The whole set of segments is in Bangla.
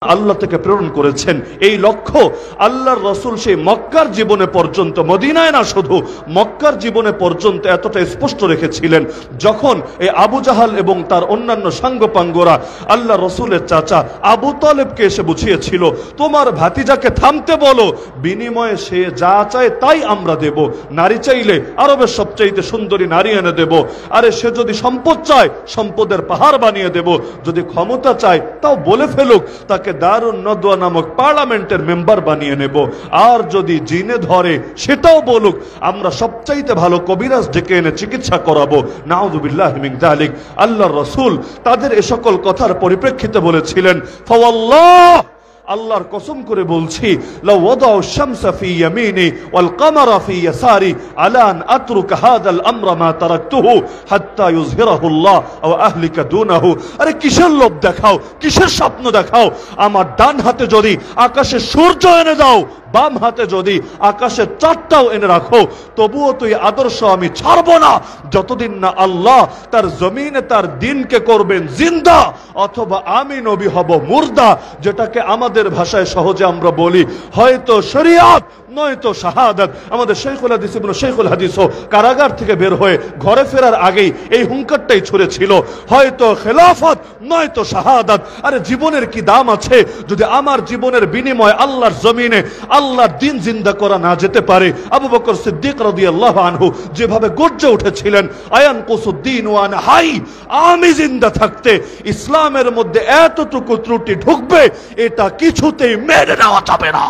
আল্লাহ থেকে প্রেরণ করেছেন। এই লক্ষ্য আল্লাহর রাসূল সেই মক্কার জীবনে পর্যন্ত, মদিনায় না শুধু মক্কার জীবনে পর্যন্ত এতটা স্পষ্ট রেখেছিলেন। যখন এই আবু জাহাল এবং তার অন্যান্য সাঙ্গপাঙ্গরা আল্লাহ রসুলের চাচা আবু তালেবকে এসে বুঝিয়েছিল, তোমার ভাতিজাকে থামতে বলো, বিনিময়ে সে যা চায় তাই আমরা দেব। নারী চাইলে আরবের সবচাইতে সুন্দরী নারী এনে দেব, আরে সে যদি সম্পদ চায় সম্পদের পাহাড় বানিয়ে দেব, যদি ক্ষমতা চায় তাও বলে ফেলুক, তাকে দারুন নদওয়া নামক পার্লামেন্টের মেম্বার বানিয়ে নেব। আর যদি জিনে ধরে সেটাও বলুক, আমরা সবচাইতে ভালো কবিরাজ ডেকে এনে চিকিৎসা করাবো। নাউযুবিল্লাহি মিন যালিক। আল্লাহর রাসূল তাদের এ সকল কথার পরিপ্রেক্ষিতে বলেছিলেন, ফাওয়াল্লাহ, আল্লাহর কসম করে বলছি, লাউ ওয়াদাউ শামসা ফি ইয়ামিনি ওয়াল কামারা ফি ইয়াসারি আলা আন আতরুকা হাদাল আমরা মা তারাকতুহু হাত্তা ইউযহিরাহু আল্লাহ ওয়া আহলিকা দুনাহু। আরে কিসের লোভ দেখাও, কিসের স্বপ্ন দেখাও? আমার ডান হাতে যদি আকাশে সূর্য এনে দাও, বাম হাতে যদি আকাশের চাঁদটাও এনে রাখো, তবুও তুই আদর্শ আমি ছাড়ব না, যতদিন না আল্লাহ তার জমিনে তার দিনকে করবেন জিন্দা, অথবা আমি নবী হব মুর্দা। যেটাকে আমাদের ভাষায় সহজে আমরা বলি হয়তো শরিয়াত নয়তো শাহাদাত। আমাদের শেখুল হাদিস ইবনে শেখুল হাদিসও কারাগার থেকে বের হয়ে ঘরে ফেরার আগেই এই হুঙ্কারটাই ছুড়েছিল, হয়তো খেলাফত নয়তো শাহাদাত। আরে জীবনের কি দাম আছে যদি আমার জীবনের বিনিময়ে আল্লাহর জমিনে আল্লাহর দিন জিন্দা করা না যেতে পারে? আবু বকর সিদ্দিক রাদিয়াল্লাহু আনহু যেভাবে গর্জে উঠেছিলেন, আয়ান কুসুদ্দিন ওয়ান হাই, আমি জিন্দা থাকতে ইসলামের মধ্যে এতটুকু ত্রুটি ঢুকবে এটা কিছুতেই মেনে নেওয়া যাবে না।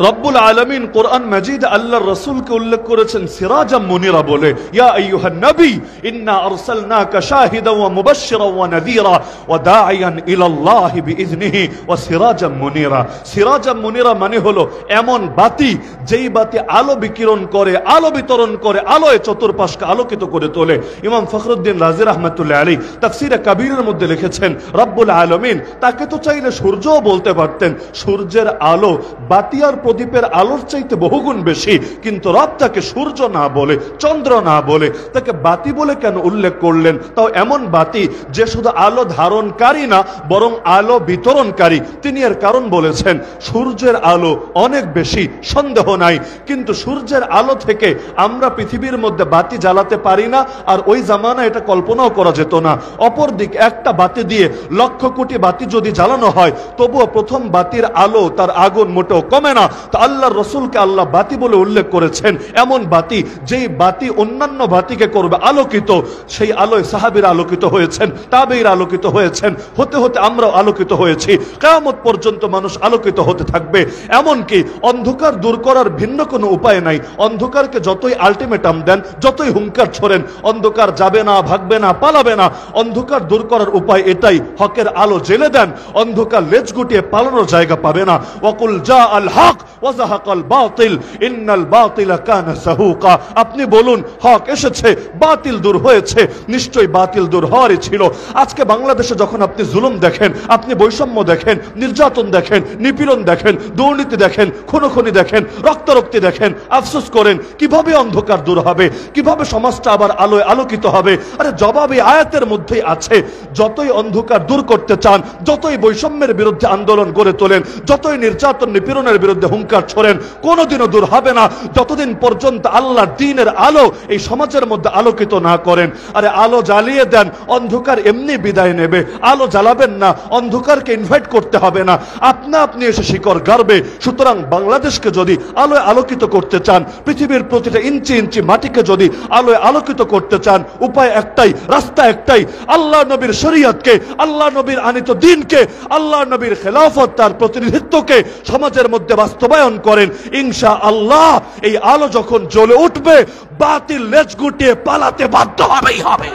রব্বুল আলামিন কোরআন মাজিদ আল্লাহর রাসূলকে উল্লেখ করেছেন সিরাজাম মুনিরা বলে, ইয়া আইয়ুহান নবী ইন্না আরসালনাকা শাহিদান ওয়া মুবাশশিরান ওয়া নাযীরা ওয়া দাঈয়ান ইলাল্লাহি বিইذনিহি ওয়া সিরাজাম মুনিরা। সিরাজাম মুনিরা মানে হলো এমন বাতি যেই বাতি আলো বিকিরণ করে, আলো বিতরণ করে, আলোয় চতুর্পাশকে আলোকিত করে তোলে। ইমাম ফখরুদ্দিন রাজি রাহমাতুল্লাহ আলাইহি তাফসীরে কাবীরের মধ্যে লিখেছেন, রব্বুল আলামিন তাকে তো চাইলে সূর্যও বলতে পারতেন, সূর্যের আলো বাতি আর প্রদীপের আলোর চাইতে বহুগুণ বেশি, কিন্তু রব তাকে সূর্য না বলে, চন্দ্র না বলে, তাকে বাতি বলে কেন উল্লেখ করলেন? তাও এমন বাতি যে শুধু আলো ধারণকারী না বরং আলো বিতরণকারী। তিনি এর কারণ বলেছেন, সূর্যের আলো অনেক বেশি, সন্দেহ নাই, কিন্তু সূর্যের আলো থেকে আমরা পৃথিবীর মধ্যে বাতি জ্বালাতে পারি না, আর ওই জামানা এটা কল্পনাও করা যেত না। অপরদিক একটা বাতি দিয়ে লক্ষ কোটি বাতি যদি জ্বালানো হয়, তবুও প্রথম বাতির আলো তার আগুন মোটেও কমে না। তো আল্লাহর রাসূলকে আল্লাহ বাতি বলে উল্লেখ করেছেন, এমন বাতি যেই বাতি অন্যান্য বাতিকে করবে আলোকিত। সেই আলোয় সাহাবীরা আলোকিত হয়েছেন, তাবেঈরা আলোকিত হয়েছেন, হতে হতে আমরাও আলোকিত হয়েছি। কিয়ামত পর্যন্ত মানুষ আলোকিত হতে থাকবে। এমনকি অন্ধকার দূর করার ভিন্ন কোনো উপায় নাই। অন্ধকারকে যতই আলটিমেটাম দেন, যতই হুঙ্কার ছোড়েন, অন্ধকার যাবে না, ভাগবে না, পালাবে না। অন্ধকার দূর করার উপায় এটাই, হকের আলো জ্বেলে দেন, অন্ধকার লেজ গুটিয়ে পালানোর জায়গা পাবে না। ওয়াকুল জা আল হক ওয়া যাহাকাল বাতিল ইন্নাল বাতিলা কানা যাহুকা। আপনি বলুন হক এসেছে, বাতিল দূর হয়েছে, নিশ্চয়ই বাতিল দূর হওয়ারই ছিল। আজকে বাংলাদেশে যখন আপনি জুলুম দেখেন, আপনি বৈষম্য দেখেন, নির্যাতন দেখেন, নিপীড়ন দেখেন, দুর্নীতি দেখেন, খুনোখুনি দেখেন, রক্তারক্তি দেখেন, আফসোস করেন কিভাবে অন্ধকার দূর হবে, কিভাবে সমাজটা আবার আলোয় আলোকিত হবে। আরে জবাব এই আয়াতের মধ্যেই আছে। যতই অন্ধকার দূর করতে চান, যতই বৈষম্যের বিরুদ্ধে আন্দোলন গড়ে তোলেন, যতই নির্যাতন নিপীড়নের বিরুদ্ধে হুঙ্কার ছোড়েন, কোনোদিনও দূর হবে না যতদিন পর্যন্ত আল্লাহর দ্বীনের আলো এই সমাজের মধ্যে আলোকিত না করেন। আরে আলো জ্বালিয়ে দেন, অন্ধকার এমনি বিদায় নেবে। আলো জ্বালাবেন না, অন্ধকারকে ইনভাইট করতে হবে না, আপনা আপনি এসে শিকড় গাড়বে। সুতরাং বাংলাদেশকে যদি আলোয় আলোকিত করতে চান, পৃথিবীর প্রতিটা ইঞ্চি ইঞ্চি মাটিকে যদি আলোয় আলোকিত করতে চান, উপায় একটাই, রাস্তা একটাই, আল্লাহ নবীর শরীয়তকে, আল্লাহ নবীর আনিত দ্বীনকে, আল্লাহ নবীর খেলাফত, তার প্রতিনিধিত্বকে সমাজের মধ্যে বাস্তবায়ন বাস্তবায়ন করেন, ইনশাআল্লাহ এই আলো যখন জ্বলে উঠবে, বাতিল লেজ গুটিয়ে পালাতে বাধ্য হবেই হবে।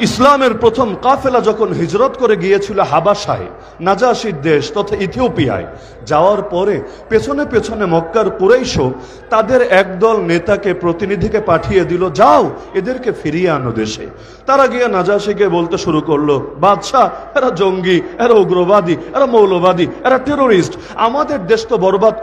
ইসলামের প্রথম কাফেলা যখন হিজরত করে গিয়েছিল হাবাসায়, নাজাশির দেশ তথা ইথিওপিয়ায়, যাওয়ার পরে পেছনে পেছনে মক্কার কুরাইশও তাদের একদল নেতাকে, প্রতিনিধিকে পাঠিয়ে দিল, যাও এদেরকে ফিরিয়ে আনো দেশে। তারা গিয়ে নাজাশিকে বলতে শুরু করলো, বাদশাহ এরা জঙ্গি, এরা উগ্রবাদী, এরা মৌলবাদী, এরা টেরোরিস্ট, আমাদের দেশ তো বরবাদ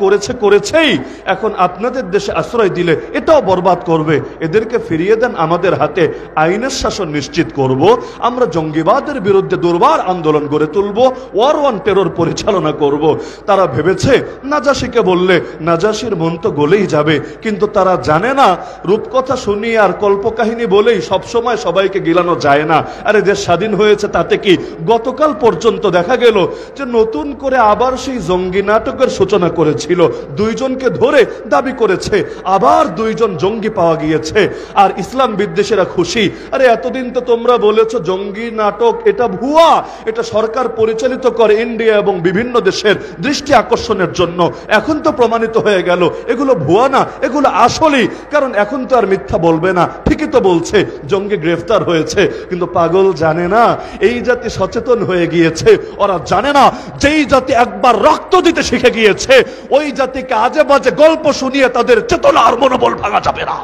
করেছেই, এখন আপনাদের দেশে আশ্রয় দিলে এটাও বরবাদ করবে, এদেরকে ফিরিয়ে দেন, আমাদের হাতে আইনের শাসন নিশ্চিত করব, আমরা জঙ্গিবাদের বিরুদ্ধে দুর্বার আন্দোলন গড়ে তুলব, ওয়ার ওয়ান টেরর পরিচালনা করব। তারা ভেবেছে নাজাশিকে বললে নাজাশির মন তো গলেই যাবে, কিন্তু তারা জানে না রূপকথা শুনিয়ে আর কল্পকাহিনী বলেই সবসময় সবাইকে গিলানো যায় না। আরে দেশ স্বাধীন হয়েছে তাতে কি? গতকাল পর্যন্ত দেখা গেল যে নতুন করে আবার সেই জঙ্গি নাটকের সূচনা করেছিল, দুইজনকে ধরে দাবি করেছে আবার দুইজন জঙ্গি পাওয়া গিয়েছে, আর ইসলাম বিদ্বেষীরা খুশি। আরে এতদিন তো তোমরা বলেছো জঙ্গি নাটক এটা ভুয়া, এটা সরকার পরিচালিত করে ইন্ডিয়া এবং বিভিন্ন দেশের দৃষ্টি আকর্ষণের জন্য, এখন তো প্রমাণিত হয়ে গেল এগুলো ভুয়া না, এগুলো আসলেই, কারণ এখন তো আর মিথ্যা বলবে না, ঠিকই তো বলছে, জঙ্গি গ্রেফতার হয়েছে। কিন্তু পাগল জানে না এই জাতি সচেতন হয়ে গিয়েছে, ওরা জানে না যেই জাতি একবার রক্ত দিতে শিখে গিয়েছে ওই জাতিকে আজে বাজে গল্প শুনিয়ে তাদের চেতনা আর মনোবল ভাঙা যাবে না।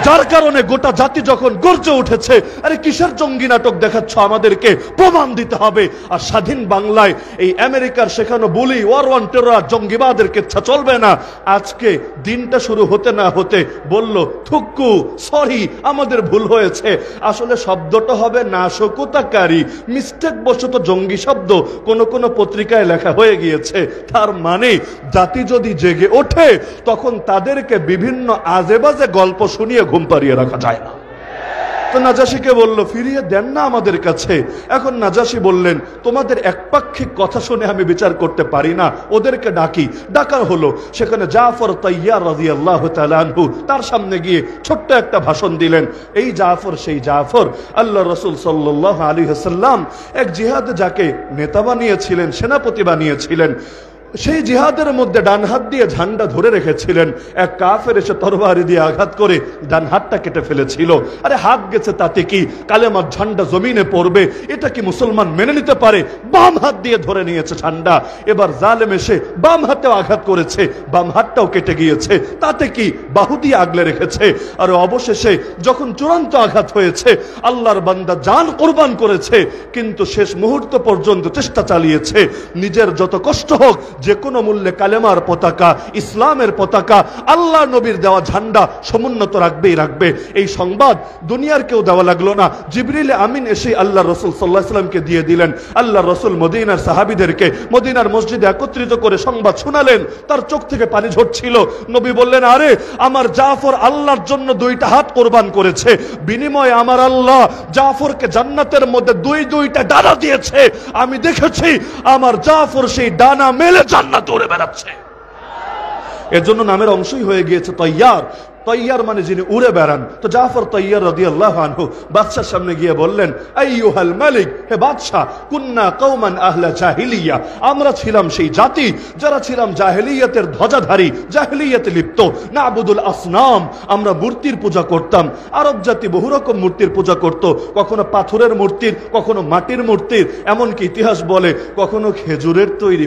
যার কারণে গোটা জাতি যখন গর্জে উঠেছে, আরে কিসের জঙ্গি নাটক দেখাচ্ছ, আমাদেরকে প্রমাণ দিতে হবে। আর স্বাধীন বাংলায় এই আমেরিকার শেখানো বুলি, ওয়ার ওয়ান টেরর, জঙ্গিবাদের কেচ্ছা চলবে না। আজকে দিনটা শুরু হতে না হতে বলল থুক্কু, সরি আমাদের ভুল হয়েছে, আসলে শব্দটা হবে নাশকতাকারী, মিস্টেক বশত জঙ্গি শব্দ কোন পত্রিকায় লেখা হয়ে গিয়েছে। তার মানে জাতি যদি জেগে ওঠে তখন তাদেরকে বিভিন্ন আজে বাজে গল্প শুনিয়ে ঘুম পাড়িয়ে রাখা যায় না। তো নাজাশিকে বলল ফিরিয়ে দেন না আমাদের কাছে। এখন নাজাশি বললেন তোমাদের একপাক্ষিক কথা শুনে আমি বিচার করতে পারি না, ওদেরকে ডাকা হলো। সেখানে জাফর তাইয়ার রাদিয়াল্লাহু তাআলা আনহু তার সামনে গিয়ে ছোট্ট একটা ভাষণ দিলেন। এই জাফর সেই জাফর, আল্লাহ রাসূল সাল্লাল্লাহু আলাইহি ওয়াসাল্লাম এক জিহাদে যাকে নেতা বানিয়েছিলেন, সেনাপতি বানিয়েছিলেন, সেই জিহাদের মধ্যে ডান হাত দিয়ে ঝান্ডা ধরে রেখেছিলেন। এক কাফের এসে তরবারি দিয়ে আঘাত করে ডান হাতটা কেটে ফেলেছিল। আরে হাত গেছে তাতে কি, কালেমার ঝান্ডা জমিনে পড়বে, এটা কি মুসলমান মেনে নিতে পারে? বাম হাত দিয়ে ধরে নিয়েছে ঝান্ডা। এবার জালেম এসে বাম হাতেও আঘাত করেছে, বাম হাতটাও কেটে গিয়েছে, তাতে কি, বাহু দিয়ে আগলে রেখেছে। আর অবশেষে যখন চূড়ান্ত আঘাত হয়েছে, আল্লাহর বান্দা জান কোরবান করেছে, কিন্তু শেষ মুহূর্ত পর্যন্ত চেষ্টা চালিয়েছে নিজের যত কষ্ট হোক যে কোনো মূল্যে কালেমার পতাকা, ইসলামের পতাকা, আল্লাহ নবীর দেওয়া ঝান্ডা সমুন্নত রাখবে। এই সংবাদ দুনিয়ার কেউ দেওয়া লাগলো না, জিবরিল আমিন এসে আল্লাহ রসুল সাল্লাল্লাহু আলাইহি ওয়াসাল্লামকে দিয়ে দিলেন। আল্লাহ রসুল মদিনার সাহাবীদেরকে মদিনার মসজিদে একত্রিত করে সংবাদ শোনালেন। তার চোখ থেকে পানি ঝরছিল। নবী বললেন আরে আমার জাফর আল্লাহর জন্য দুইটা হাত কোরবান করেছে, বিনিময়ে আমার আল্লাহ জাফরকে জান্নাতের মধ্যে দুইটা ডানা দিয়েছে। আমি দেখেছি আমার জাফর সেই ডানা মেলে জান্নাতে উড়ে বেড়াচ্ছে। এর জন্য নামের অংশই হয়ে গিয়েছে তৈয়ার। তৈয়ার মানে যিনি উড়ে বেড়ান। তো জাফর তৈয়ার রাদিয়াল্লাহু আনহু বাদশার সামনে গিয়ে বললেন আইয়ুহাল মালিক, হে বাদশাহ, কুন্না কওমান আহলা জাহিলিয়া, আমরা ছিলাম সেই জাতি যারা ছিলাম জাহেলিয়াতের ধ্বজাধারী, জাহেলিয়াতে লিপ্ত। নাবুদুল আসনাম, আমরা মূর্তির পূজা করতাম। আরব জাতি বহু রকম মূর্তির পূজা করত, কখনো পাথরের মূর্তির, কখনো মাটির মূর্তির, এমনকি ইতিহাস বলে কখনো খেজুরের তৈরি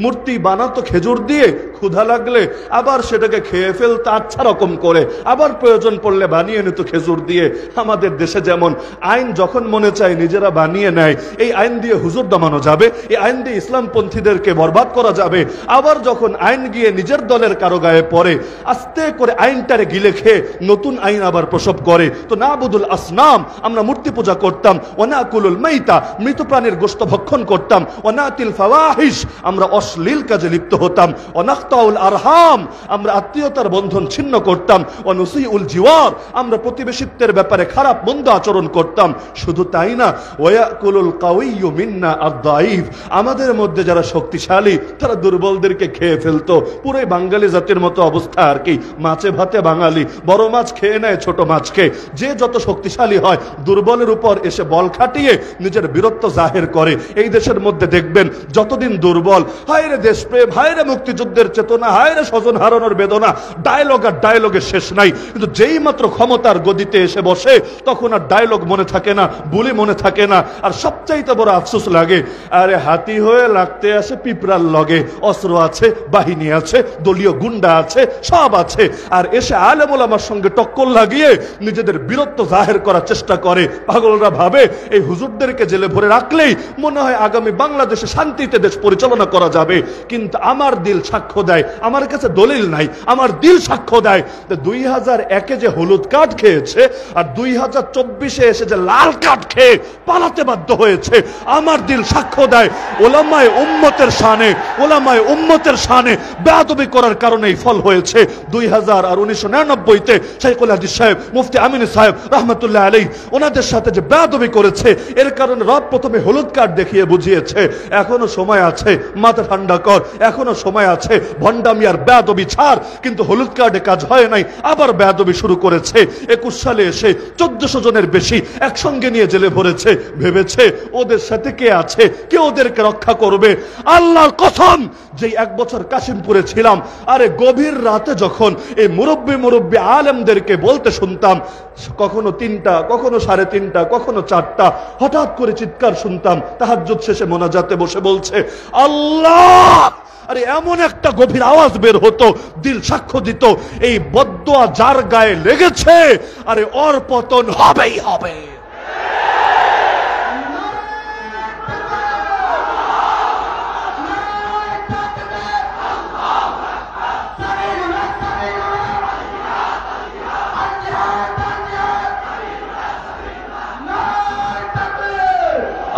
মূর্তি বানাতো খেজুর দিয়ে, ক্ষুধা লাগলে আবার সেটাকে খেয়ে ফেলতো, আচ্ছা রকম করে, আবার প্রয়োজন পড়লে বানিয়ে নিত খেজুর দিয়ে। আমাদের দেশে যেমন আইন যখন মনে চায় নিজেরা বানিয়ে নেয়, এই আইন দিয়ে হুজুর দমানো যাবে, এই আইন দিয়ে ইসলামপন্থীদেরকে বরবাদ করা যাবে। আবার যখন আইন গিয়ে নিজের দলের কারো গায়ে পড়ে, আস্তে করে আইনটারে গিলে খেয়ে নতুন আইন আবার প্রসব করে। তো নাবুদুল আসনাম, আমরা মূর্তি পূজা করতাম। ওয়ানাকুলুল মাইতা, মৃত প্রাণীর গোশত ভক্ষণ করতাম। ওয়ানাতিল ফাওয়াহিশ, আমরা অশ্লীল কাজে লিপ্ত হতাম। ওয়ানাকতাউল আরহাম, আমরা আত্মীয়তার বন্ধন ছিন্ন করতাম। ওয়ানুসিউল জিওয়ার, আমরা প্রতিবেশিত্বের ব্যাপারে খারাপ মন্দ আচরণ করতাম। শুধু তাই না, ওয়ায়াকুলুল কাউইয়্যু মিন্না আদ-দাঈফ, আমাদের মধ্যে যারা শক্তিশালী তারা দুর্বলদেরকে খেয়ে ফেলতো। পুরোই বাঙালি জাতির মতো অবস্থা আর কি, মাছে ভাতে বাঙালি, বড় মাছ খেয়ে নেয় ছোট মাছকে। যে যত শক্তিশালী হয় দুর্বলের উপর এসে বল খাটিয়ে নিজের বীরত্ব জাহির করে। এই দেশের মধ্যে দেখবেন যতদিন দুর্বল, হায় রে দেশপ্রেম, হায় রে মুক্তিযুদ্ধের চেতনা, হায় রে স্বজন হারানোর বেদনা, ডায়লগ আর ডায়লগের শেষ নাই। কিন্তু যেই মাত্র ক্ষমতার গদিতে এসে বসে তখন আর ডায়লগ মনে থাকে না, বুলি মনে থাকে না। আর সবচাইতে বড় আফসোস লাগে, আরে হাতি হয়ে লাগতে আসে পিঁপড়ার লগে, অস্ত্র আছে, বাহিনী আছে, দলীয় গুন্ডা আছে, সব আছে, আর এসে আলেম ওলামার সঙ্গে টক্কর লাগিয়ে নিজেদের বীরত্ব জাহির করার চেষ্টা করে। পাগলরা ভাবে এই হুজুরদেরকে জেলে ভরে রাখলেই মনে হয় আগামী বাংলাদেশে শান্তিতে দেশ পরিচালনা করা যাবে। কিন্তু আমার দিল সাক্ষ্য দেয়, আমার কাছে দলিল নাই, আমার দিল সাক্ষ্য দেয় 2001-এ যে হলুদ কার্ড খেয়েছে আর 2024-এ এসে যে লাল কার্ড খেয়ে পালাতে বাধ্য হয়েছে, আমার দিল সাক্ষ্য দেয় ওলামায়ে উম্মতের শানে, ওলামায়ে উম্মতের শানে বেয়াদবি করার কারণেই ফল হয়েছে। 2000 আর 1999-তে শাইখুল হাদিস সাহেব, মুফতি আমিন সাহেব রহমতুল্লাহ আলাইহি, ওনাদের সাথে যে বেয়াদবি করেছে, এর কারণে রব প্রথমে হলুদ কার্ড দেখিয়ে বুঝিয়েছে এখনো সময় আছে, মাথা ঠান্ডা কর, এখনো সময় আছে, ভণ্ডামি আর বেয়াদবি ছাড়। কিন্তু হলুদ কার্ডে কাজ হয় নাই, আবার বেয়াদবি শুরু করেছে। 21 সালে এসে 1400 জনের বেশি একসঙ্গে নিয়ে জেলে ভরেছে। ভেবেছে ওদের সাথে কে আছে, কে ওদেরকে রক্ষা করবে। আল্লাহর কসম, যে 1 বছর কাশিমপুরে ছিলাম, আরে গভীর রাতে যখন এই মুরব্বী আলেমদেরকে বলতে শুনতাম, কখনো 3টা, কখনো 3:30, কখনো 4টা, হঠাৎ করে চিৎকার শুনতাম, তাহাজ্জুদ শেষে মোনাজাতে বসে বলছে আল্লাহ। আরে এমন একটা গভীর আওয়াজ বের হতো, দিল সাক্ষ্য দিত এই বদদোয়া যার গায়ে লেগেছে, আরে ওর পতন হবেই হবে।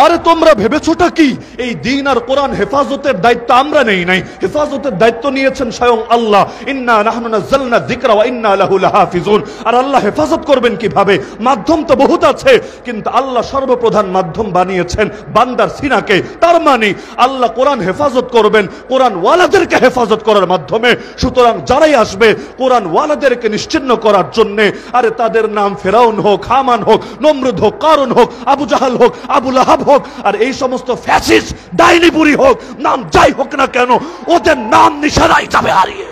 আরে তোমরা ভেবেছোটা কি এই দিন আর কোরআন হেফাজতের দায়িত্ব আমরা নেই নাই? হেফাজতের দায়িত্ব নিয়েছেন স্বয়ং আল্লাহ। ইন্না নাহনু নাযালনা যিকরা ওয়া ইন্না লাহু লাহাফিজুন। আর আল্লাহ হেফাজত করবেন কিভাবে? মাধ্যম তো বহুত আছে, কিন্তু আল্লাহ সর্বপ্রধান মাধ্যম বানিয়েছেন বান্দার সিনাকে। তার মানে আল্লাহ কোরআন হেফাজত করবেন কোরআন ওয়ালাদেরকে হেফাজত করার মাধ্যমে। সুতরাং যারাই আসবে কোরআন ওয়ালাদেরকে নিশ্চিহ্ন করার জন্য, আরে তাদের নাম ফেরাউন হোক, হামান হোক, নমরুদ হোক, কারুন হোক, আবু জাহাল হোক, আবু লাহাব হোক, আর এই সমস্ত ফ্যাসিস্ট ডাইনিবুরি হোক, নাম যাই হোক না কেন, ওদের নাম নিশানায় যাবে হারিয়ে।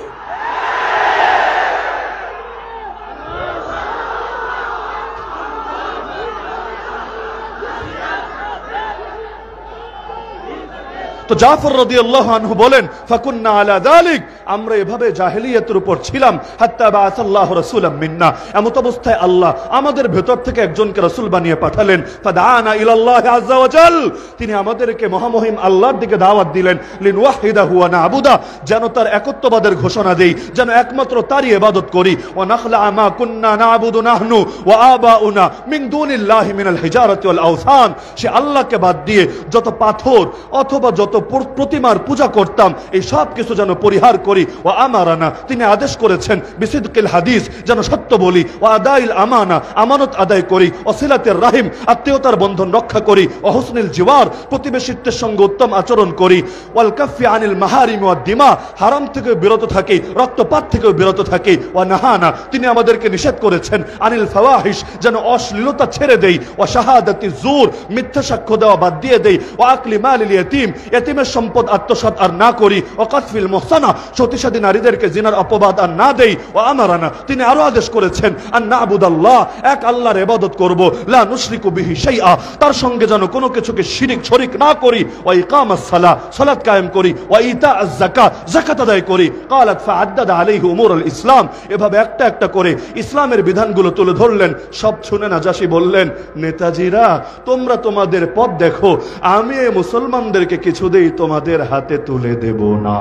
তো জাফর রাদিয়াল্লাহু আনহু বলেন, ফাকুন্না আলা যালিক, আমরা এভাবে জাহেলিয়াতের উপর ছিলাম, হাত্তা বাআসাল্লাহু রাসূলাম মিন্না, এমত অবস্থায় আল্লাহ আমাদের ভেতর থেকে একজনকে রাসূল বানিয়ে পাঠালেন। ফাদাআনা ইলাল্লাহি আযজা ওয়া জাল, তিনি আমাদেরকে মহামহিম আল্লাহর দিকে দাওয়াত দিলেন। লিনওয়াহিদাহু ওয়া না'বুদা, যেন তার একত্ববাদের ঘোষণা দেই, যেন একমাত্র তারই ইবাদত করি। ওয়া নাখলা মা কুন্না না'বুদু নাহনু ওয়া আবাউনা মিন দুনিল্লাহি মিনাল হিজারাতি ওয়াল আওসান, সে আল্লাহকে বাদ দিয়ে যত পাথর অথবা যত প্রতিমার পূজা করতাম, এই সব কিছু যেন পরিহার করি। ও আমারানা, তিনি আদেশ করেছেন বিসিদকিল হাদিস, যেন সত্য বলি। ও আদাইল আমানা, আমানত আদায় করি। ও সিলাতের রাহিম, আত্মীয়তার বন্ধন রক্ষা করি। ও হুসনিল জিওয়ার, প্রতিবেশিত্বের সঙ্গে উত্তম আচরণ করি। ওয়াল কাফি আনিল মাহারিম ওয়াদ দিমা, হারাম থেকে বিরত থাকি, রক্তপাত থেকে বিরত থাকি। ও নাহানা, তিনি আমাদেরকে নিষেধ করেছেন আনিল ফাওয়াহিশ, যেন অশ্লীলতা ছেড়ে দেই। ও শাহাদাতি জুর, মিথ্যা সাক্ষ্য দেওয়া বাদ দিয়ে দেই। ও আকলি মালিল ইয়াতীম, এতিমের সম্পদ আত্মসাৎ আর না করি, ওয়াকাতফিল মুহসানা সতীসাধী নারীদেরকে জিনার অপবাদ আর না দেই, ও আমারানা তিনি আরো আদেশ করেছেন আন নাবুদাল্লাহ এক আল্লাহর ইবাদত করব, লা নুশরিকু বিহি শাইআ তার সঙ্গে যেন কোনো কিছুকে শিরিক শরীক না করি, ওয়া ইকামাস সালাহ সালাত কায়েম করি, ওয়া ইতাআজ যাকাত যাকাত আদায় করি। ক্বালাত ফাআদ্দাদা আলাইহি উমুরুল ইসলাম এভাবে একটা একটা করে ইসলামের বিধানগুলো তুলে ধরলেন। সব শুনে নাজাশী বললেন, নেতাজিরা তোমরা তোমাদের পথ দেখো, আমি এই মুসলমানদেরকে কিছুতেই তোমাদের হাতে তুলে দেব না।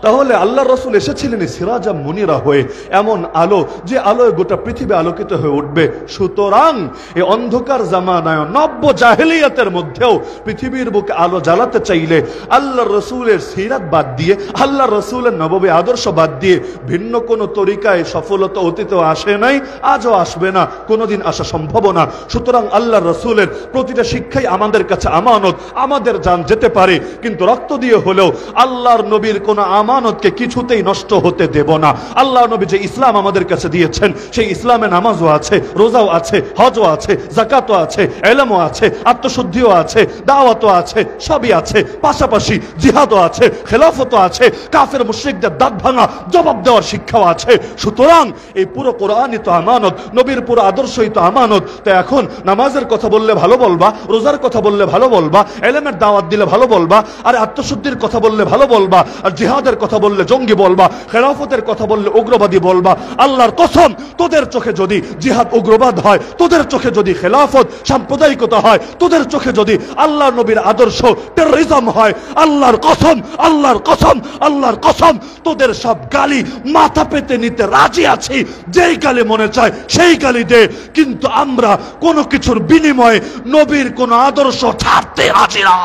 তাহলে আল্লাহ রসুল এসেছিলেন সিরাজা মুনিরা হয়ে, এমন আলো যে আলোয় গোটা পৃথিবী আলোকিত হয়ে উঠবে। সুতরাং এই অন্ধকার জামানায় নব্য জাহেলিয়াতের মধ্যেও পৃথিবীর বুকে আলো জ্বালাতে চাইলে আল্লাহ রসুলের সিরাত বাদ দিয়ে, আল্লাহ রসুলের নববী আদর্শ বাদ দিয়ে ভিন্ন কোন তরিকায় সফলতা অতীতেও আসে নাই, আজও আসবে না, কোনোদিন আসা সম্ভব না। সুতরাং আল্লাহ রসুলের প্রতিটা শিক্ষাই আমাদের কাছে আমানত, আমাদের জান যেতে পারে কিন্তু রক্ত দিয়ে হলেও আল্লাহর নবীর কোন আমানতকে কিছুতেই নষ্ট হতে দেব না। আল্লাহ নবী যে ইসলাম আমাদের কাছে দিয়েছেন সেই ইসলামে নামাজও আছে, রোজাও আছে, হজও আছে, যাকাতও আছে, ইলমও আছে, আত্মশুদ্ধিও আছে, দাওয়াতও আছে, সবই আছে। পাশাপাশি জিহাদও আছে, খেলাফতও আছে, কাফের মুশরিকদের দাঁত ভাঙা জবাব দেওয়ার শিক্ষাও আছে। সুতরাং এই পুরো কোরআনই তো আমানত, নবীর পুরো আদর্শই তো আমানত। তো এখন নামাজের কথা বললে ভালো বলবা, রোজার কথা বললে ভালো বলবা, ইলমের দাওয়াত দিলে ভালো বলবা, আর আত্মশুদ্ধির কথা বললে ভালো বলবা, আর জিহাদের কথা বললে জঙ্গি বলবা, খেলাফতের কথা বললে উগ্রবাদী বলবা। আল্লাহর কসম তোদের চোখে যদি জিহাদ উগ্রবাদ হয়, তোদের চোখে যদি খেলাফত সাম্প্রদায়িকতা হয়, তোদের চোখে যদি আল্লাহর নবীর আদর্শ টেররিজম হয়, আল্লাহর কসম, আল্লাহর কসম, আল্লাহর কসম তোদের সব গালি মাথা পেতে নিতে রাজি আছি। যেই গালি মনে চায় সেই গালি দে, কিন্তু আমরা কোনো কিছুর বিনিময়ে নবীর কোন আদর্শ ছাড়তে রাজি না।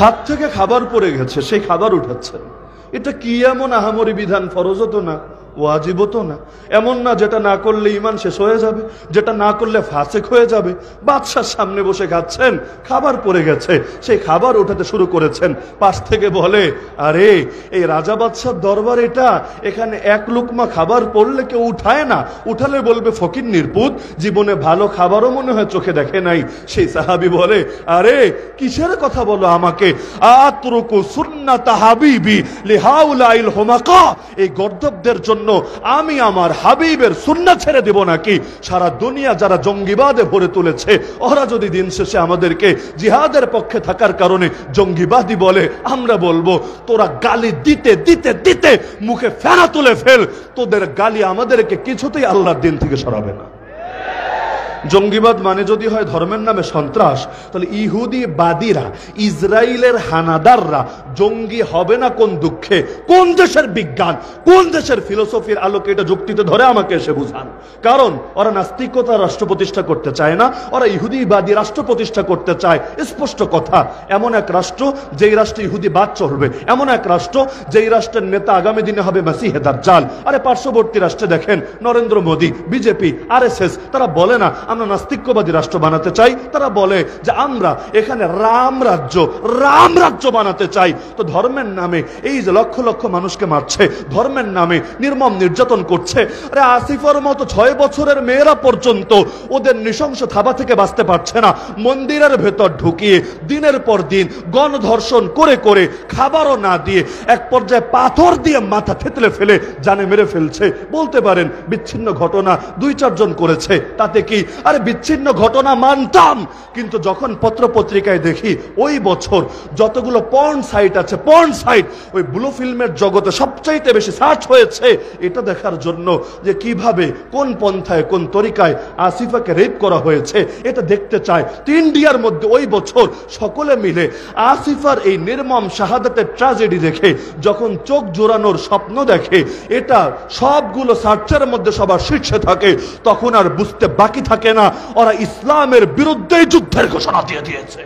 হাত থেকে খাবার পড়ে গেছে, সেই খাবার উঠাচ্ছেন। এটা কি এমন আহামরি বিধান? ফরজও তো না, ওয়াজিবও তো না, এমন না যেটা না করলে ঈমান শেষ হয়ে যাবে, যেটা না করলে ফাসেক হয়ে যাবে। বাদশার সামনে বসে খাচ্ছেন, খাবার পড়ে গেছে, সেই খাবার উঠাতে শুরু করেছেন। পাশ থেকে বলে, আরে এই রাজা বাদশার দরবার এটা, এখানে এক লুকমা খাবার পড়লে কেউ উঠায় না, উঠালে বলবে ফকির নির্পুত, জীবনে ভালো খাবারও মনে হয় চোখে দেখে নাই। সেই সাহাবী বলে, আরে কিসের কথা বলো আমাকে? আতরুকু সুন্নাতা হাবিবি লিহাউলাইল হুমাকা, এই গর্দবদের জন্য আমি আমার হাবিবের সুন্নাত ছেড়ে দেব নাকি? সারা দুনিয়া যারা জঙ্গিবাদে ভরে তুলেছে, ওরা যদি দিন শেষে আমাদেরকে জিহাদের পক্ষে থাকার কারণে জঙ্গিবাদী বলে, আমরা বলবো তোরা গালি দিতে দিতে দিতে মুখে ফেনা তুলে ফেল, তোদের গালি আমাদেরকে কিছুতেই আল্লাহর দিন থেকে সরাবে না। জঙ্গিবাদ মানে যদি হয় ধর্মের নামে সন্ত্রাস, তাহলে ইহুদি বাদীরা, ইসরায়েলের হানাদাররা জঙ্গি হবে না কোন দুঃখে? কোন দেশের বিজ্ঞান, কোন দেশের ফিলোসফির আলোকে এটা যুক্তিতে ধরে আমাকে এসে বুঝান। কারণ ওরা নাস্তিকতা রাষ্ট্র প্রতিষ্ঠা করতে চায় না, ওরা ইহুদিবাদী রাষ্ট্র প্রতিষ্ঠা করতে চায়। স্পষ্ট কথা, এমন এক রাষ্ট্র যেই রাষ্ট্রে ইহুদিবাদ চলবে, এমন এক রাষ্ট্র যেই রাষ্ট্রের নেতা আগামী দিনে হবে মাসিহে দাজ্জাল। আরে পার্শ্ববর্তী রাষ্ট্রে দেখেন নরেন্দ্র মোদী, বিজেপি, আরএসএস, তারা বলে না আমরা নাস্তিকবাদী রাষ্ট্র বানাতে চাই, তারা বলে যে আমরা এখানে রাম রাজ্য বানাতে চাই। তো ধর্মের নামে এই যে লক্ষ লক্ষ মানুষকে মারছে, ধর্মের নামে নির্মম নির্যাতন করছে। আরে আসিফার মতো 6 বছরের মেয়েরা পর্যন্ত ওদের নৃশংস থাবা থেকে বাঁচতে পারছে না, মন্দিরের ভেতর ঢুকিয়ে দিনের পর দিন গণধর্ষণ করে করে খাবারও না দিয়ে এক পর্যায়ে পাথর দিয়ে মাথা থেতলে ফেলে জানে মেরে ফেলছে। বলতে পারেন বিচ্ছিন্ন ঘটনা 2-4 জন করেছে, তাতে কি? আরে বিচ্ছিন্ন ঘটনা মানতাম, কিন্তু যখন পত্র পত্রিকায় দেখি ওই বছর যতগুলো পর্ন সাইট আছে, পর্ন সাইট ওই ব্লু ফিল্মের জগতে সবচাইতে বেশি সার্চ হয়েছে, এটা দেখার জন্য যে কিভাবে কোন পন্থায় কোন তরিকায় আসিফাকে রেপ করা হয়েছে, এটা দেখতে চায়। ইন্ডিয়ার মধ্যে ওই বছর সকলে মিলে আসিফার এই নির্মম শাহাদাতের ট্র্যাজেডি দেখে যখন চোখ জোড়ানোর স্বপ্ন দেখে, এটা সবগুলো সার্চের মধ্যে সবার শীর্ষে থাকে, তখন আর বুঝতে বাকি থাকে না, ওরা ইসলামের বিরুদ্ধে যুদ্ধের ঘোষণা দিয়ে দিয়েছে।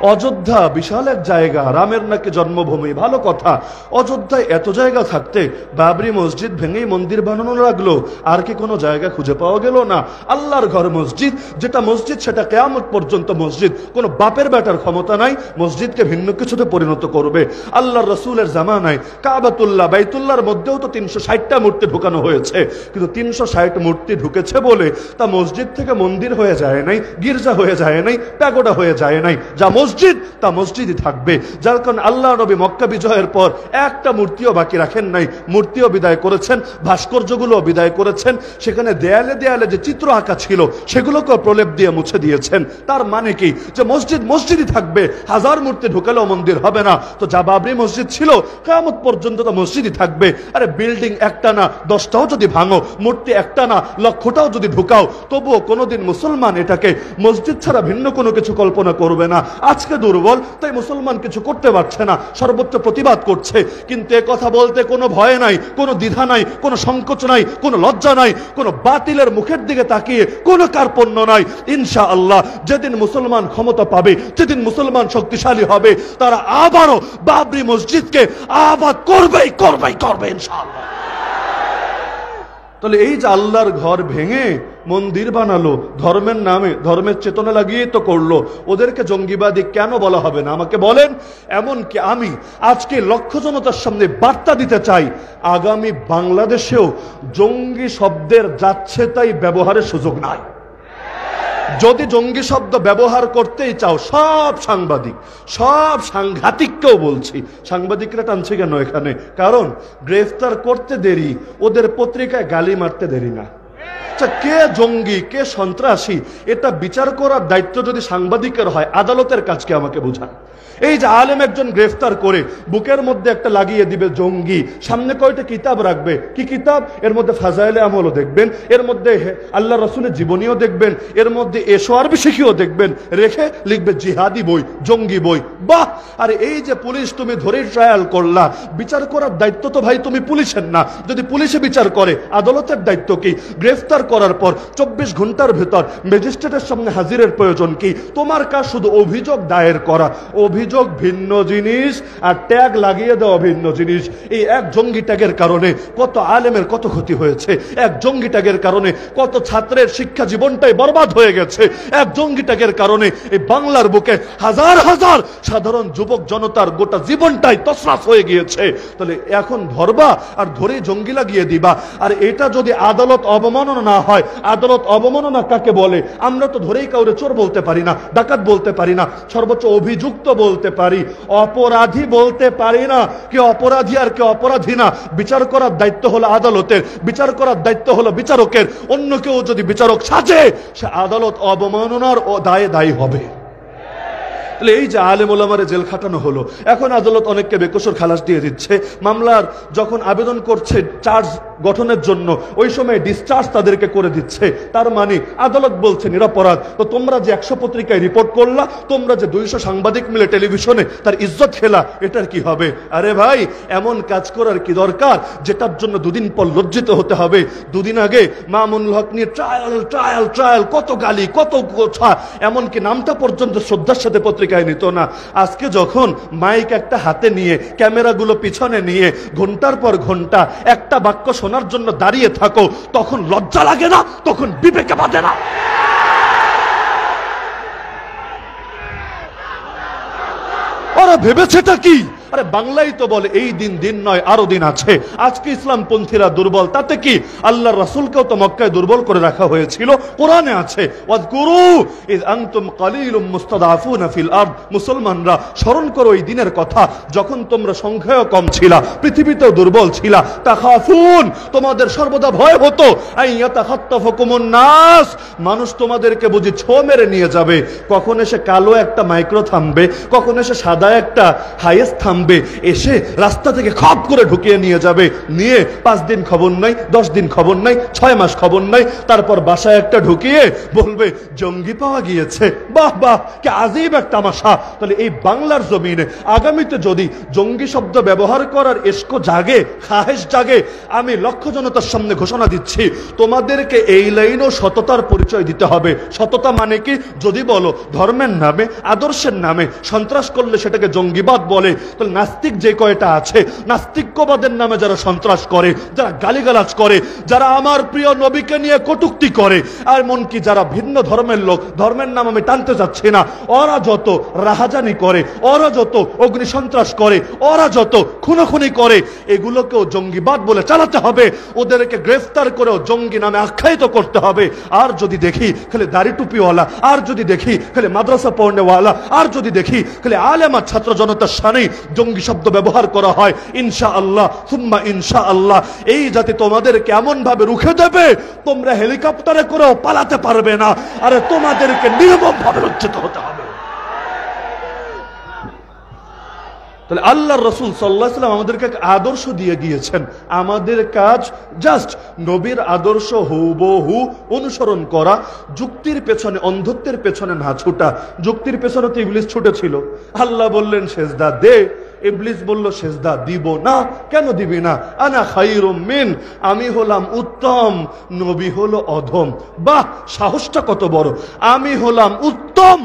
1 অযোধ্যা বিশাল এক জায়গা, রামের নাকি জন্মভূমি, ভালো কথা। অযোধ্যায় এত জায়গা থাকতে বাবরি মসজিদ ভেঙেই মন্দির বানানো লাগলো, আর কি কোনো জায়গা খুঁজে পাওয়া গেল না? আল্লাহর ঘর মসজিদ, যেটা মসজিদ সেটা কিয়ামত পর্যন্ত মসজিদ, কোনো বাপের বেটার ক্ষমতা নাই মসজিদকে ভিন্ন কিছুতে পরিণত করবে। আল্লাহর রাসূলের জামানায় কাবাতুল্লাহ বাইতুল্লাহর মধ্যেও তো 360টা মূর্তি ঢুকানো হয়েছে, কিন্তু 360 মূর্তি ঢুকেছে বলে তা মসজিদ থেকে মন্দির হয়ে যায় নাই, গির্জা হয়ে যায় নাই, প্যাগোডা হয়ে যায় নাই। যা মসজিদ তা মসজিদই থাকবে। যার কারণে আল্লাহ নবী মক্কা বিজয়ের পর একটা মূর্তিও বাকি রাখেন নাই, মূর্তিও বিদায় করেছেন, ভাস্কর্যগুলো বিদায় করেছেন, সেখানে দেয়ালে দেয়ালে যে চিত্র আঁকা ছিল সেগুলোকে প্রলেপ দিয়ে মুছে দিয়েছেন। তার মানে কি যে মসজিদ মসজিদই থাকবে, হাজার মূর্তি ঢুকালেও মন্দির হবে না। তো যা বাবরি মসজিদ ছিল কিয়ামত পর্যন্ত তো মসজিদই থাকবে। আরে বিল্ডিং একটা না 10টাও যদি ভাঙো, মূর্তি একটা না লক্ষটাও যদি ঢুকাও, তবুও কোনোদিন মুসলমান এটাকে মসজিদ ছাড়া ভিন্ন কোনো কিছু কল্পনা করবে না। আজকে দুর্বল তাই মুসলমান কিছু করতে পারছে না, সর্বোচ্চ প্রতিবাদ করছে, কিন্তু এ কথা বলতে কোনো ভয় নাই, কোনো দ্বিধা নাই, কোনো সংকোচ নাই, কোনো লজ্জা নাই, কোনো বাতিলের মুখের দিকে তাকিয়ে কোনো কার্পণ্য নাই। ইনশাআল্লাহ যেদিন মুসলমান ক্ষমতা পাবে, যেদিন মুসলমান শক্তিশালী হবে, তারা আবারও বাবরি মসজিদকে আবাদ করবেই করবেই করবে ইনশাআল্লাহ। তাহলে এই যে আল্লাহর ঘর ভেঙে মন্দির বানালো, ধর্মের নামে ধর্মের চেতনা লাগিয়ে তো করলো, ওদেরকে জঙ্গিবাদী কেন বলা হবে না আমাকে বলেন? এমনকি আমি আজকে লক্ষ জনতার সামনে বার্তা দিতে চাই, আগামী বাংলাদেশেও জঙ্গি শব্দের যাচ্ছে তাই ব্যবহারের সুযোগ নাই। যদি জঙ্গি শব্দ ব্যবহার করতেই চাও, সব সাংবাদিক, সব সাংঘাতিককেও বলছি, সাংবাদিকরা টানছে কেন এখানে? কারণ গ্রেফতার করতে দেরি, ওদের পত্রিকায় গালি মারতে দেরি না। কে জঙ্গি কে সন্ত্রাসী এটা বিচার করার দায়িত্ব যদি সাংবাদিকের হয়, আদালতের কাজকে আমাকে বুঝান। এই যে আলেম একজন গ্রেফতার করে বুকের মধ্যে একটা লাগিয়ে দিবে জঙ্গি, সামনে কয়টা কিতাব রাখবে, কি কিতাব? এর মধ্যে ফাজাইলে আমলও দেখবেন, এর মধ্যে আল্লাহ রাসূলের জীবনীও দেখবেন, এর মধ্যে এশো আরবি শিখিও দেখবেন, রেখে লিখবে জিহাদি বই, জঙ্গি বই। বাহ! আরে এই যে পুলিশ তুমি ধরে ট্রায়াল করলা, বিচার করার দায়িত্ব তো ভাই তুমি পুলিশের না। যদি পুলিশে বিচার করে, আদালতের দায়িত্ব কি? গ্রেফতার করার পর 24 ঘন্টার ভেতর ম্যাজিস্ট্রেটের সামনে হাজিরের প্রয়োজন কি? তোমার কাজ শুধু অভিযোগ দায়ের করা। অভিযোগ ভিন্ন জিনিস আর ট্যাগ লাগিয়ে দেওয়া ভিন্ন জিনিস। এই এক জঙ্গি ট্যাগের কারণে কত আলেমের কত ক্ষতি হয়েছে, এক জঙ্গি ট্যাগের কারণে কত ছাত্রের শিক্ষা জীবনটাই বরবাদ হয়ে গেছে, এক জঙ্গি ট্যাগের কারণে এই বাংলার বুকে হাজার হাজার সাধারণ যুবক জনতার গোটা জীবনটাই তছনছ হয়ে গিয়েছে। তাহলে এখন ধরবা আর ধরেই জঙ্গি লাগিয়ে দিবা। আর এটা যদি আদালত অবমাননা না হয়, আদালত অবমাননা কাকে বলে? আমরা তো ধরেই কাউরে চোর বলতে পারি না, ডাকাত বলতে পারি না, সর্বোচ্চ অভিযুক্ত বলতে পারি, অপরাধী বলতে পারি না। কে অপরাধী আর কে অপরাধী না বিচার করার দায়িত্ব হলো আদালতের, বিচার করার দায়িত্ব হলো বিচারকের। অন্য কেউ যদি বিচারক সাজে, সে আদালত অবমাননার দায়ে দায়ী হবে। এই যে আলেম ওলামারে জেল খাটানো হলো, এখন আদালত অনেককে বেকসুর খালাস দিয়ে দিচ্ছে। মামলার যখন আবেদন করছে চার্জ গঠনের জন্য, ওই সময় ডিসচার্জ তাদেরকে করে দিচ্ছে। তার মানে আদালত বলছে নিরপরাধ। তো তোমরা যে 100 পত্রিকায় রিপোর্ট করলা, তোমরা যে 200 সাংবাদিক মিলে টেলিভিশনে তার ইজ্জত খেলা, এটার কি হবে? আরে ভাই, এমন কাজ করার কি দরকার যেটার জন্য 2 দিন পর লজ্জিত হতে হবে? 2 দিন আগে মামুনুল হক নিয়ে ট্রায়াল ট্রায়াল ট্রায়াল, কত গালি, কত কথা, এমনকি নামটা পর্যন্ত শ্রদ্ধার সাথে পত্রিকায় নিত না। আজকে যখন মাইক একটা হাতে নিয়ে, ক্যামেরাগুলো পিছনে নিয়ে ঘন্টার পর ঘন্টা একটা বাক্য শোনার জন্য দাঁড়িয়ে থাকো, তখন লজ্জা লাগে না? তখন বিবেকে বাঁধে না? ওরা ভেবেছেটা কি? আরে বাংলাই তো বলে এই দিন দিন নয়, আরো দিন আছে। আজকে ইসলামপন্থীরা দুর্বল, তাতে কি? আল্লাহর রাসূলকেও তো মক্কায় দুর্বল করে রাখা হয়েছিল, কোরআনে আছে ওয়াজকুরু ইয আনতুম কালিলুম মুস্তাদাফুনা ফিল আরদ। মুসলমানরা স্মরণ করো এই দিনের কথা, যখন তোমরা সংখ্যায় কম ছিলা, পৃথিবীতেও দুর্বল ছিলা। তাখাফুন, তোমাদের সর্বদা ভয় হতো, আইয়াতাখাত্তাফুকুমুন নাস, মানুষ তোমাদেরকে বুঝি ছো মেরে নিয়ে যাবে। কখন এসে কালো একটা মাইক্রো থামবে, কখন এসে সাদা একটা হাইয়েস্ট থামবে, নামবে, এসে রাস্তা থেকে খপ করে ঢুকিয়ে নিয়ে যাবে, নিয়ে 5 দিন খবর নাই, 10 দিন খবর নাই, 6 মাস খবর নাই, তারপর বাসায় একটা ঢুকিয়ে বলবে জঙ্গি পাওয়া গিয়েছে। বাহ বাহ, কি আজীব এক তামাশা। তাহলে এই বাংলার জমিনে আগামীতে যদি জঙ্গি শব্দ ব্যবহার করার এসকো জাগে, খাহেশ জাগে, আমি লক্ষ জনতার সামনে ঘোষণা দিচ্ছি, তোমাদেরকে এই লাইনও সততার পরিচয় দিতে হবে। সততা মানে কি? যদি বলো ধর্মের নামে, আদর্শের নামে সন্ত্রাস করলে সেটাকে জঙ্গিবাদ বলে, তাহলে নাস্তিক যে কয়টা আছে, নাস্তিক্যবাদের নামে যারা সন্ত্রাস করে, যারা গালিগালাজ করে, যারা আমার প্রিয় নবীকে নিয়ে কটূক্তি করে, আর এমনকি যারা ভিন্ন ধর্মের লোক, ধর্মের নাম আমি টানতে চাচ্ছি না, ওরা যত রাহাজানি করে, ওরা যত অগ্নি সন্ত্রাস করে, ওরা যত খুনোখুনি করে, এগুলোকেও জঙ্গিবাদ বলে চালাতে হবে। ওদেরকে গ্রেফতার করেও জঙ্গি নামে আখ্যায়িত করতে হবে। আর যদি দেখি খালি দাড়ি টুপিওয়ালা, আর যদি দেখি খালি মাদ্রাসা পড়নেওয়ালা, আর যদি দেখি খালি আলেমা ছাত্র জনতার সামনে জঙ্গি শব্দ ব্যবহার করা হয়, ইনশাআল্লাহ সুম্মা ইনশাআল্লাহ এই জাতি তোমাদেরকে এমন ভাবে রুখে দেবে, তোমরা হেলিকপ্টারে করেও পালাতে পারবে না। আরে তোমাদেরকে নির্মম ভাবে লজ্জিত হতে হবে। তাহলে আল্লাহর রাসূল সাল্লাল্লাহু আলাইহি ওয়াসাল্লাম আমাদেরকে এক আদর্শ দিয়ে গিয়েছেন। আমাদের কাজ জাস্ট নবীর আদর্শ হুবহু অনুসরণ করা, যুক্তির পেছনে, অন্ধত্বের পেছনে না ছুটা। যুক্তির পেছনে তো ইবলিস ছুটেছিল। আল্লাহ বললেন সেজদা দে, ইবলিস বলল সেজদা দিব না। কেন দিবি না? আনা খায়রুম মিন, আমি হলাম উত্তম, নবী হলো অধম। বাহ, সাহসটা কত বড়! আমি হলাম উত্তম,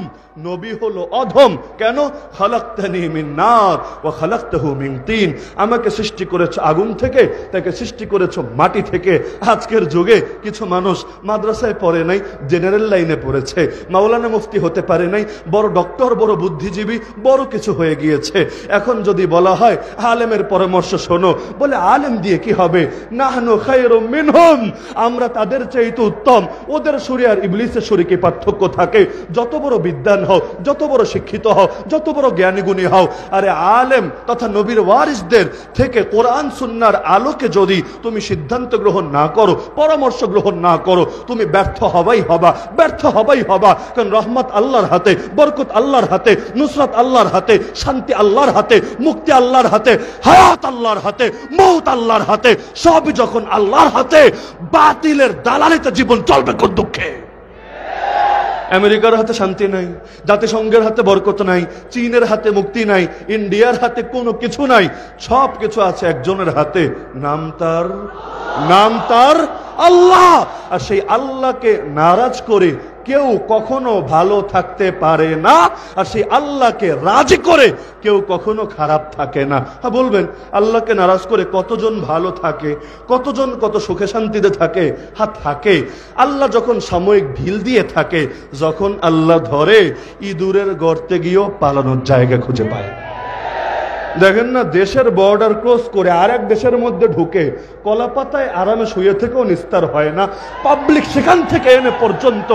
নবী হলো অধম। কেন? খালাকতানি মিন নার ওয়া খালাকতাহু মিন তিন, আমাকে সৃষ্টি করেছো আগুন থেকে, তাকে সৃষ্টি করেছো মাটি থেকে। আজকের যুগে কিছু মানুষ মাদ্রাসায় পড়ে নাই, জেনারেল লাইনে পড়েছে, মাওলানা মুফতি হতে পারে নাই, বড় ডক্টর, বড় বুদ্ধিজীবী, বড় কিছু হয়ে গিয়েছে। এখন যদি বলা হয় আলেমের পরামর্শ শোনো, বলে আলেম দিয়ে কি হবে? নাহনু খায়রুম মিনহুম, আমরা তাদের চাইতে উত্তম। ওদের সুরে আর ইবলিসের সুরে কি পার্থক্য থাকে? যত বড় বিদ্বান হও, যত বড় শিক্ষিত হও, যত বড় জ্ঞানী গুণী হও, আরে আলেম তথা নবীর ওয়ারিসদের থেকে কোরআন সুন্নাহর আলোকে যদি তুমি সিদ্ধান্ত গ্রহণ না করো, পরামর্শ গ্রহণ না করো, তুমি ব্যর্থ হবাই হবা, ব্যর্থ হবাই হবা। কারণ রহমত আল্লাহর হাতে, বরকত আল্লাহর হাতে, নুসরাত আল্লাহর হাতে, শান্তি আল্লাহর হাতে, মুক্তি আল্লাহর হাতে, হায়াত আল্লাহর হাতে, মৌত আল্লাহর হাতে। সবই যখন আল্লাহর হাতে, বাতিলের দালালিতে জীবন চলবে কোন দুঃখে? আমেরিকার হাতে শান্তি নাই, জাতিসংঘের হাতে বরকত নাই, চীনের হাতে মুক্তি নাই, ইন্ডিয়ার হাতে কোনো কিছু নাই। সব কিছু আছে একজনের হাতে, নাম তার আল্লাহ। আর সেই আল্লাহকে নারাজ করে কেউ কখনো ভালো থাকতে পারে না, আর সেই আল্লাহকে রাজি করে কেউ কখনো খারাপ থাকে না। হ্যাঁ, বলবেন আল্লাহকে নারাজ করে কতজন ভালো থাকে, কতজন কত সুখে শান্তিতে থাকে? হ্যাঁ থাকে। আল্লাহ যখন সাময়িক ঢিল দিয়ে থাকে, যখন আল্লাহ ধরে, ইঁদুরের গর্তে গিয়েও পালানোর জায়গা খুঁজে পায়। দেখেন না, দেশের বর্ডার ক্রস করে আরেক দেশের মধ্যে ঢুকে কলাপাতায় আরামে শুয়ে থেকেও নিস্তার হয় না, পাবলিক সেখান থেকে এনে পর্যন্ত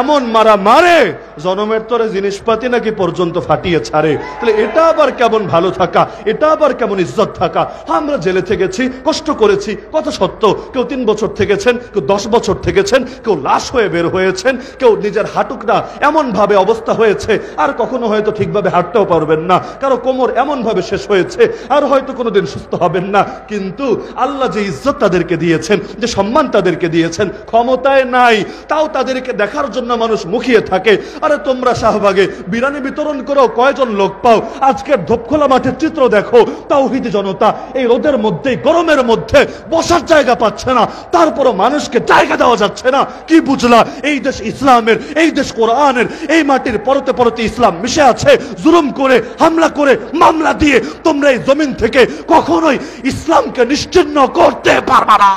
এমন মারা মারে, জনমের তরে জিনিসপাতি নাকি পর্যন্ত ফাটিয়ে ছাড়ে। তাহলে এটা আবার কেমন ভালো থাকা, এটা আবার কেমন ইজ্জত থাকা? আমরা জেলে থেকেছি, কষ্ট করেছি, কত সত্য। কেউ 3 বছর থেকেছেন, কেউ 10 বছর থেকেছেন, কেউ লাশ হয়ে বের হয়েছেন, কেউ নিজের হাঁটুকটা এমন ভাবে অবস্থা হয়েছে আর কখনো হয়তো ঠিকভাবে হাঁটতেও পারবেন না, কারো কোমর এমন ভাবে শেষ হয়েছে আর হয়তো কোনোদিন সুস্থ হবেন না। কিন্তু আল্লাহ যে ইজ্জত তাদেরকে দিয়েছেন, যে সম্মান তাদেরকে দিয়েছেন, ক্ষমতায় নাই তাও তাদেরকে দেখার জন্য মানুষ মুখিয়ে থাকে। আরে তোমরা শাহবাগে বিরিয়ানি বিতরণ করেও কয়জন লোক পাও? আজকের ধোপখোলা মাঠের চিত্র দেখো, তাওহীদি জনতা এই রোদের মধ্যে, গরমের মধ্যে বসার জায়গা পাচ্ছে না, তারপরও মানুষকে জায়গা দেওয়া যাচ্ছে না। কি বুঝলা? এই দেশ ইসলামের, এই দেশ কোরআনের, এই মাটির পরতে পরতে ইসলাম মিশে আছে। জুলুম করে, হামলা করে, মামলা দিয়ে তোমরা এই জমিন থেকে কখনোই ইসলামকে নিশ্চিহ্ন করতে পারবে না।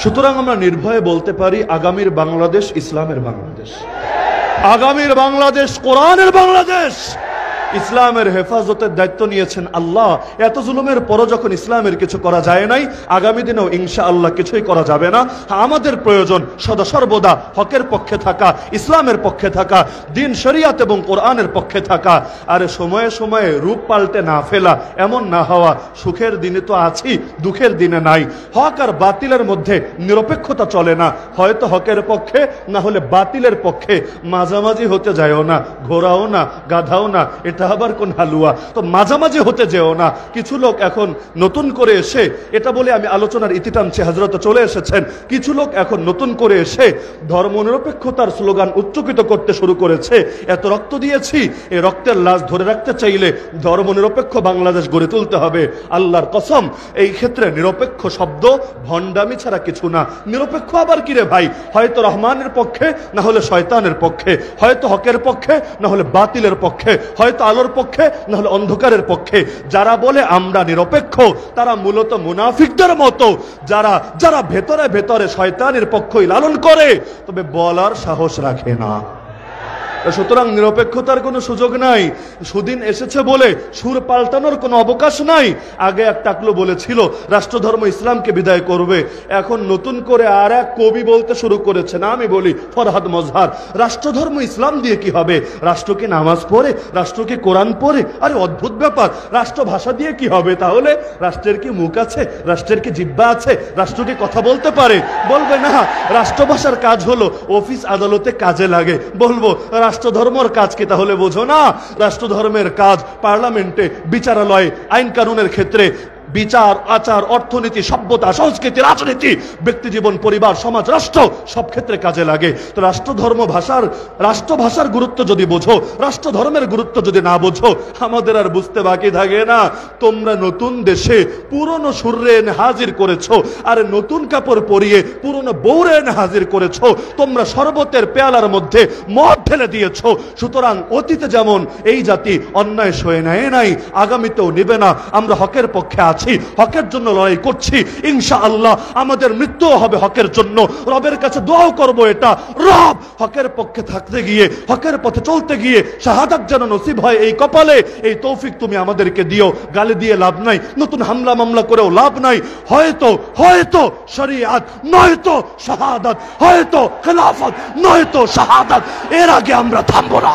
সুতরাং আমরা নির্ভয়ে বলতে পারি, আগামীর বাংলাদেশ ইসলামের বাংলাদেশ, আগামীর বাংলাদেশ কোরআনের বাংলাদেশ, ইসলামের হেফাজতের দায়িত্ব নিয়েছেন আল্লাহ। এত জুলুমের পরও যখন ইসলামের কিছু করা যায় নাই, আগামী দিনেও ইনশাআল্লাহ কিছুই করা যাবে না। আমাদের প্রয়োজন সদা সর্বদা হকের পক্ষে থাকা, ইসলামের পক্ষে থাকা, দিন শরিয়াত এবং কোরআনের পক্ষে থাকা। আর সময়ে সময়ে রূপ পাল্টে না ফেলা, এমন না হওয়া। সুখের দিনে তো আছি, দুঃখের দিনে নাই। হক আর বাতিলের মধ্যে নিরপেক্ষতা চলে না, হয়তো হকের পক্ষে না হলে বাতিলের পক্ষে। মাঝামাঝি হতে যায়ও না, ঘোরাও না, গাধাও না, এটা আবার কোন হালুয়া। তো মাঝামাঝি হতে যেও না। কিছু লোক এখন নতুন করে এসে, এটা বলে আমি আলোচনার ইতি টানছি, হযরত চলে এসেছেন। কিছু লোক এখন নতুন করে এসে ধর্মনিরপেক্ষতার স্লোগান উচ্চকিত করতে শুরু করেছে। এত রক্ত দিয়েছি, এই রক্তের লাশ ধরে রাখতে চাইলে ধর্মনিরপেক্ষ বাংলাদেশ গড়ে তুলতে হবে। আল্লাহর কসম, এই ক্ষেত্রে নিরপেক্ষ শব্দ ভণ্ডামি ছাড়া কিছু না। নিরপেক্ষ আবার কি রে ভাই? হয়তো রহমানের পক্ষে, না হলে শয়তানের পক্ষে, হয়তো হকের পক্ষে, না হলে বাতিলের পক্ষে, হয়তো আলোর পক্ষে, না হলে অন্ধকারের পক্ষে। যারা বলে আমরা নিরপেক্ষ, তারা মূলত মুনাফিকদের মতো, যারা যারা ভেতরে ভেতরে শয়তানের পক্ষই লালন করে, তবে বলার সাহস রাখে না। সুতরাং নিরপেক্ষতার কোনো সুযোগ নাই। সুদিন এসেছে বলে সুর পাল্টানোর কোনো অবকাশ নাই। আগে এক টাকলো বলেছিল রাষ্ট্রধর্ম ইসলামকে বিদায় করবে, এখন নতুন করে আর এক কবি বলতে শুরু করেছে, না আমি বলি ফরহাদ মজহার, রাষ্ট্রধর্ম ইসলাম দিয়ে কি হবে? রাষ্ট্রকে নামাজ পড়ে, রাষ্ট্রকে কোরআন পড়ে? আরে অদ্ভুত ব্যাপার। রাষ্ট্র ভাষা দিয়ে কি হবে তাহলে? রাষ্ট্রের কি মুখ আছে? রাষ্ট্রের কি জিহ্বা আছে? রাষ্ট্রকে কথা বলতে পারে? বলবে না। রাষ্ট্রভাষার কাজ হলো অফিস আদালতে কাজে লাগে। বলবো রাষ্ট্রধর্মের কাজ কি তাহলে বোঝো না? রাষ্ট্রধর্মের কাজ পার্লামেন্টে, বিচারালয়ে, আইন কানুনের ক্ষেত্রে, বিচার, আচার, অর্থনীতি, সভ্যতা, সংস্কৃতি, রাজনীতি, ব্যক্তি জীবন, পরিবার, সমাজ, রাষ্ট্র, সব ক্ষেত্রে কাজে লাগে। তো রাষ্ট্রভাষার গুরুত্ব যদি বোঝো, রাষ্ট্রধর্মের গুরুত্ব যদি না বোঝো, আমাদের আর বুঝতে বাকি থাকে না। তোমরা নতুন দেশে পুরনো সুরে এনে হাজির করেছো, আর নতুন কাপড় পরিয়ে পুরনো বউরে এনে হাজির করেছো। তোমরা শরবতের পেয়ালার মধ্যে মদ ঢেলে দিয়েছো। সুতরাং অতীতে যেমন এই জাতি অন্যায় সয়ে নেয় নাই, আগামীতেও নেবে না। আমরা হকের পক্ষে আছি, হকের জন্য লড়াই করছি। ইনশাআল্লাহ আমাদের মৃত্যু হবে হকের জন্য। রবের কাছে দোয়াও করব এটা, রব হকের পক্ষে থাকতে গিয়ে, হকের পথে চলতে গিয়ে শাহাদাত যেন নসিব হয় এই কপালে। এই তৌফিক তুমি আমাদেরকে দিও। গালি দিয়ে লাভ নাই, নতুন হামলা মামলা করেও লাভ নাই। হয়তো শরিয়াত, নয়তো শাহাদাত, হয়তো খেলাফত, নয়তো শাহাদাত। এর আগে আমরা থামবো না।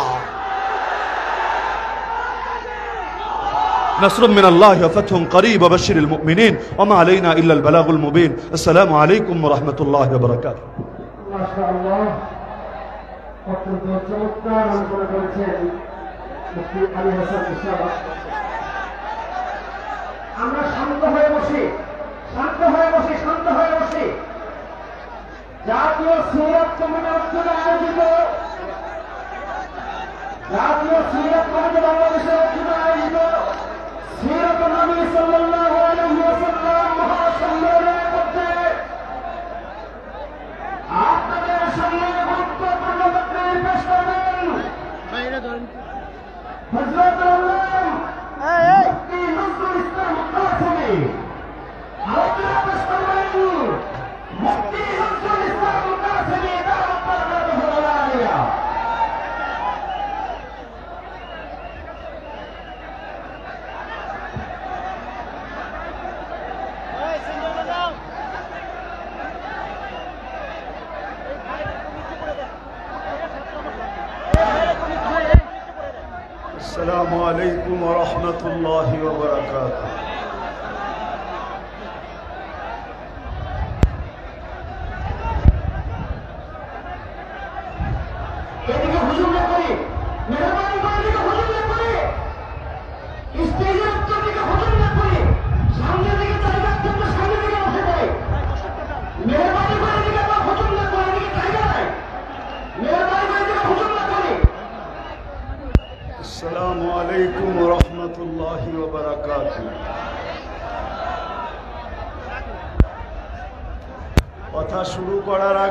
نصر من الله وفتح قريب وبشر المؤمنين وما علينا إلا البلاغ المبين. السلام عليكم ورحمة الله وبركاته. ما شاء الله. অত্যন্ত চমৎকার আলোচনা করেছেন মুফতি আলী হাসান ইসলাম। আমরা শান্ত হয়ে বসি, জাতীয় সিরাত কমিটির উদ্যোগে আয়োজিত, জাতীয় সিরাত কমিটি বাংলাদেশের উদ্যোগে আয়োজিত সিরাত নবী সাল্লাল্লাহু আলাইহি ওয়াসাল্লাম মহাসম্মেলনের মধ্যে আপনাদের সামনে গুরুত্বপূর্ণ বক্তব্য পেশ করবেন হযরত আল্লাহ মুফতি নজরুল ইসলাম কাসেমী। আলোচনা পেশ করবেন মুফতি নজরুল ইসলাম কাসেমী দাওয়াত বারাকাতুহু আলাইয়া। السلام عليكم ورحمة الله وبركاته. السلام عليكم ورحمة الله وبركاته. কথা শুরু করার আগে